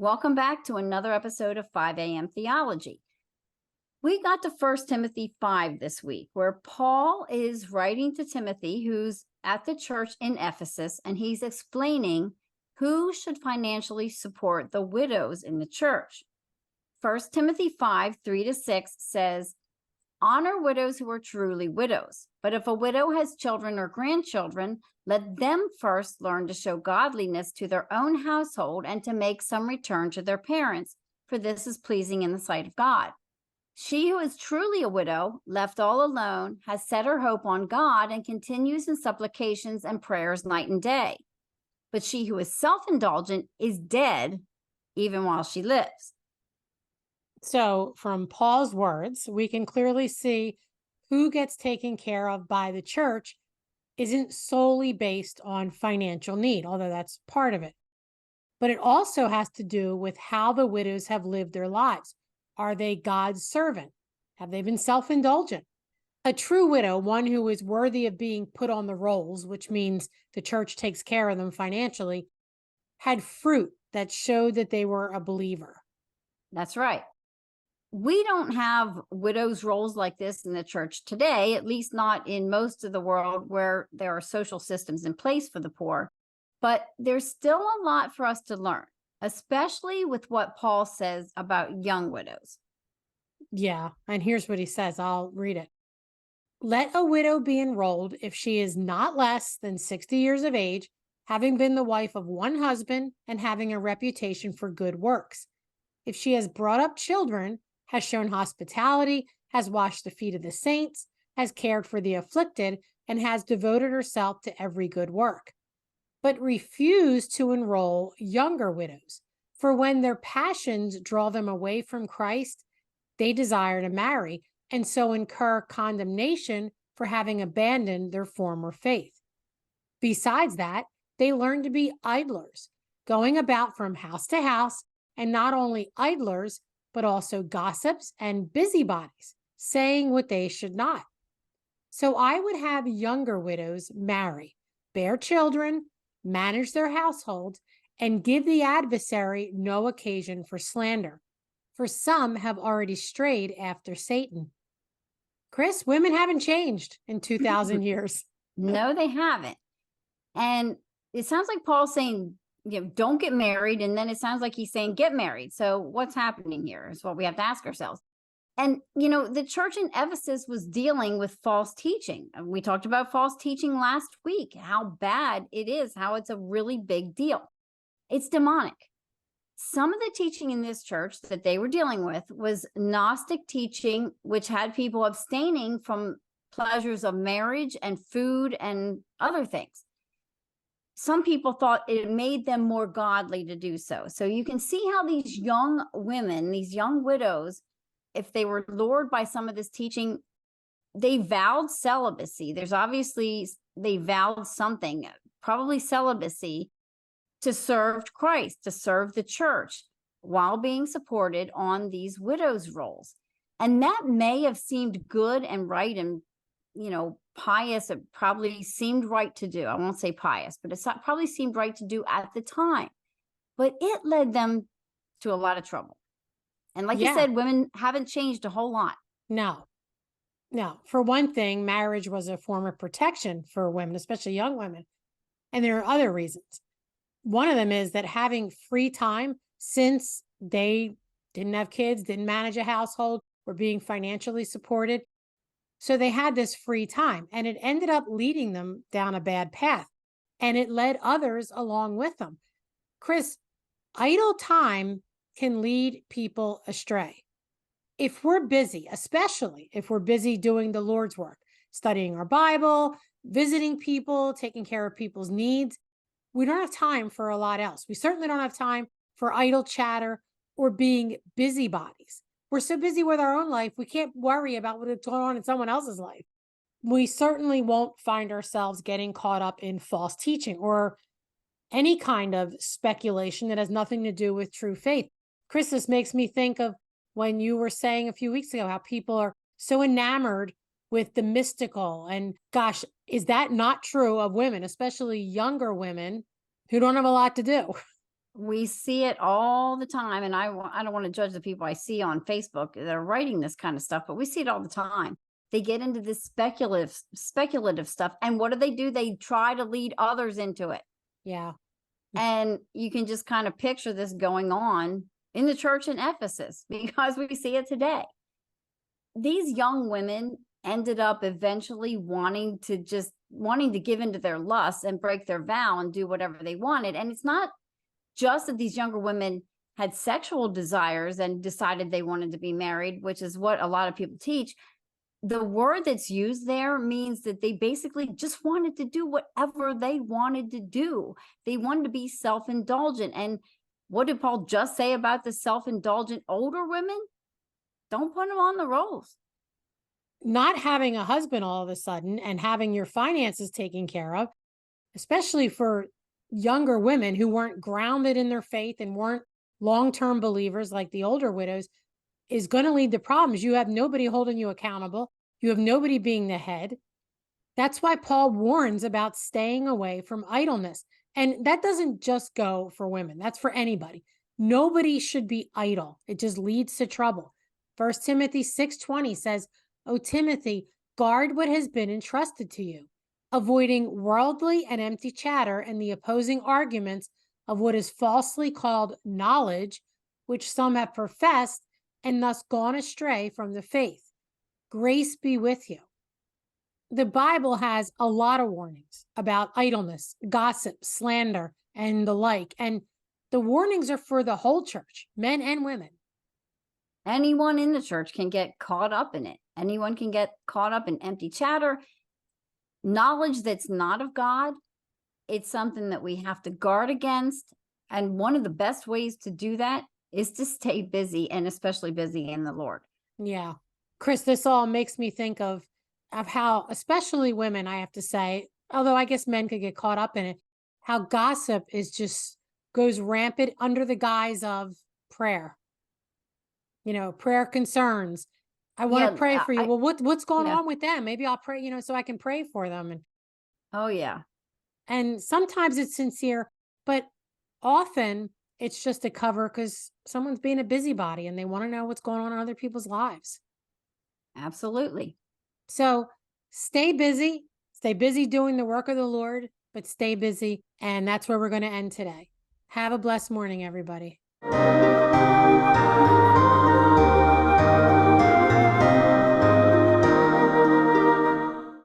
Welcome back to another episode of 5 a.m. Theology. We got to 1 Timothy 5 this week, where Paul is writing to Timothy, who's at the church in Ephesus, and he's explaining who should financially support the widows in the church. 1 Timothy 5, 3-6 says, "Honor widows who are truly widows. But if a widow has children or grandchildren, let them first learn to show godliness to their own household and to make some return to their parents, for this is pleasing in the sight of God. She who is truly a widow, left all alone, has set her hope on God and continues in supplications and prayers night and day. But she who is self-indulgent is dead even while she lives." So, from Paul's words, we can clearly see who gets taken care of by the church isn't solely based on financial need, although that's part of it. But it also has to do with how the widows have lived their lives. Are they God's servant? Have they been self-indulgent? A true widow, one who is worthy of being put on the rolls, which means the church takes care of them financially, had fruit that showed that they were a believer. That's right. We don't have widows' rolls like this in the church today, at least not in most of the world where there are social systems in place for the poor. But there's still a lot for us to learn, especially with what Paul says about young widows. Yeah, and here's what he says. I'll read it. "Let a widow be enrolled if she is not less than 60 years of age, having been the wife of one husband and having a reputation for good works. If she has brought up children, has shown hospitality, has washed the feet of the saints, has cared for the afflicted, and has devoted herself to every good work. But refuse to enroll younger widows, for when their passions draw them away from Christ, they desire to marry, and so incur condemnation for having abandoned their former faith. Besides that, they learn to be idlers, going about from house to house, and not only idlers, but also gossips and busybodies, saying what they should not. So I would have younger widows marry, bear children, manage their households, and give the adversary no occasion for slander. For some have already strayed after Satan." Chris, women haven't changed in 2,000 years. No, they haven't. And it sounds like Paul's saying, don't get married. And then it sounds like he's saying, get married. So what's happening here is what we have to ask ourselves. And, the church in Ephesus was dealing with false teaching. We talked about false teaching last week, how bad it is, how it's a really big deal. It's demonic. Some of the teaching in this church that they were dealing with was Gnostic teaching, which had people abstaining from pleasures of marriage and food and other things. Some people thought it made them more godly to do so. So you can see how these young women, these young widows, if they were lured by some of this teaching, they vowed celibacy. They vowed something, probably celibacy, to serve Christ, to serve the church, while being supported on these widows' rolls. And that may have seemed good and right and, pious. It probably seemed right to do. I won't say pious, but it probably seemed right to do at the time. But it led them to a lot of trouble. And like you said, women haven't changed a whole lot. No. For one thing, marriage was a form of protection for women, especially young women. And there are other reasons. One of them is that having free time, since they didn't have kids, didn't manage a household, were being financially supported. So they had this free time, and it ended up leading them down a bad path, and it led others along with them. Chris, idle time can lead people astray. If we're busy, especially if we're busy doing the Lord's work, studying our Bible, visiting people, taking care of people's needs, we don't have time for a lot else. We certainly don't have time for idle chatter or being busybodies. We're so busy with our own life, we can't worry about what's going on in someone else's life. We certainly won't find ourselves getting caught up in false teaching or any kind of speculation that has nothing to do with true faith. Chris, this makes me think of when you were saying a few weeks ago how people are so enamored with the mystical. And gosh, is that not true of women, especially younger women who don't have a lot to do? We see it all the time, and I don't want to judge the people I see on Facebook that are writing this kind of stuff, but we see it all the time. They get into this speculative stuff, and what do? They try to lead others into it. Yeah. And you can just kind of picture this going on in the church in Ephesus because we see it today. These young women ended up eventually wanting to give into their lust and break their vow and do whatever they wanted. And it's not just that these younger women had sexual desires and decided they wanted to be married, which is what a lot of people teach. The word that's used there means that they basically just wanted to do whatever they wanted to do. They wanted to be self-indulgent. And what did Paul just say about the self-indulgent older women? Don't put them on the rolls. Not having a husband all of a sudden and having your finances taken care of, especially for younger women who weren't grounded in their faith and weren't long-term believers like the older widows, is going to lead to problems. You have nobody holding you accountable. You have nobody being the head. That's why Paul warns about staying away from idleness. And that doesn't just go for women. That's for anybody. Nobody should be idle. It just leads to trouble. 1 Timothy 6:20 says, "O Timothy, guard what has been entrusted to you, avoiding worldly and empty chatter and the opposing arguments of what is falsely called knowledge, which some have professed and thus gone astray from the faith. Grace be with you." The Bible has a lot of warnings about idleness, gossip, slander, and the like. And the warnings are for the whole church, men and women. Anyone in the church can get caught up in it. Anyone can get caught up in empty chatter, knowledge that's not of God. It's something that we have to guard against. And one of the best ways to do that is to stay busy, and especially busy in the Lord. Yeah. Chris, this all makes me think of how, especially women, I have to say, although I guess men could get caught up in it, how gossip is just goes rampant under the guise of prayer. Prayer concerns. I want to pray for you. Well, what's going on with them? Maybe I'll pray, so I can pray for them. Oh yeah. And sometimes it's sincere, but often it's just a cover because someone's being a busybody and they want to know what's going on in other people's lives. Absolutely. So stay busy doing the work of the Lord, but stay busy. And that's where we're going to end today. Have a blessed morning, everybody.